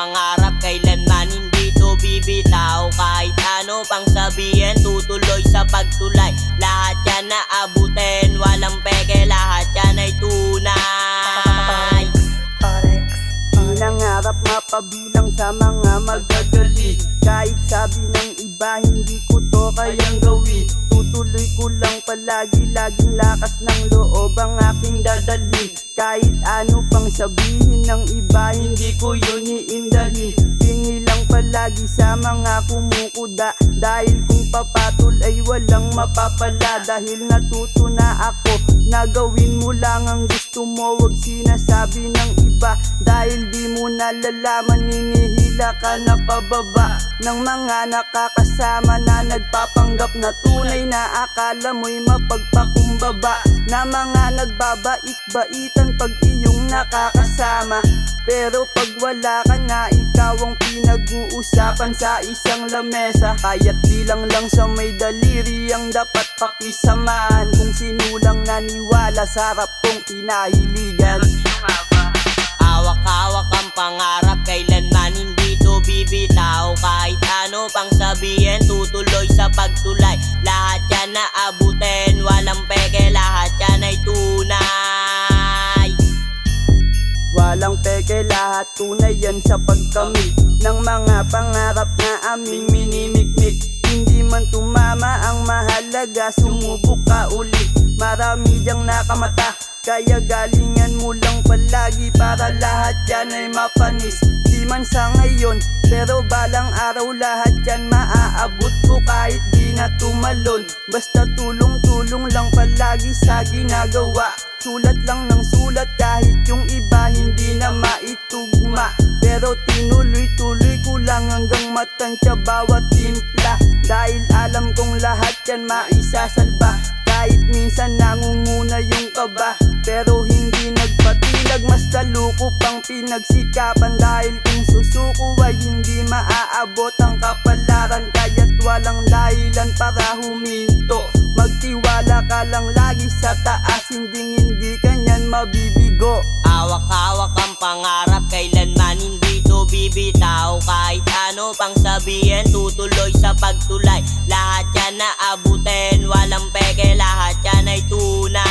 pangarap, kailanman hindi to bibitaw. Kahit ano pang sabihin, tutuloy sa pagtulay. Lahat yan naabutin, walang peke, lahat yan ay tunay. Nangarap mapabilang sa mga magagaling. Kahit sabi ng iba hindi ko to kayang gawin. Tutuloy ko lang palagi, laging lakas ng loob ang aking dadalhin. Kahit ano pang sabihin ng iba, hindi ko yun iindahin. Tingin lang palagi sa mga kumukuda, dahil kung papatol ay walang mapapala. Dahil natuto na ako na gawin mo lang ang gusto mo, wag sinasabi ng iba. Dahil di mo nalalaman, hinihila ka na pababa ng mga nakakasama na nagpapanggap na tunay, na akala mo'y mapagpakumbaba, na mga nagbabait-baitan pag iyong nakakasama. Pero pag wala ka na, ikaw ang pinag-uusapan sa isang lamesa. Kaya't bilang lang sa may daliri ang dapat pakisamahan. Kung sinulang naniwala sa harap kong kinahiligan. Hawak-hawak ang pangarap, kailanman hindi to bibitaw. Kahit ano pang sabihin, tutuloy sa pagtulay. Lahat yan naabutin, walang peke, lahat yan ay tunay. Walang peke, lahat tunay yan sa pagkamit ng mga pangarap na aming minimikmik. Hindi man tumama ang mahalaga, sumubok ka ulit. Marami diyang nakamata, kaya galingan mo lang palagi para lahat yan ay mapanis. Di man sa ngayon, pero balang araw lahat yan maaabot ko kahit di na tumalon. Basta tulong-tulong lang palagi sa ginagawa. Sulat lang ng sulat kahit yung iba hindi na maitugma. Pero tinuloy-tuloy ko lang hanggang matansya bawat timpla. Dahil alam kong lahat yan maisasalba. Kahit minsan nangunguna yung kaba, pero hindi nagpatilag, mas lalo ko pang pinagsikapan. Dahil kung susuko ay hindi maaabot ang kapalaran. Kaya't walang dahilan para huminto, magtiwala ka lang lagi sa taas, hindi kanyan mabibigo. Hawak-hawak ang pangarap, kailanman hindi to bibitaw. Kahit ano pang sabihin, tutuloy sa pagtulay. Lahat yan naabutin, walang peke, lahat yan ay tunay.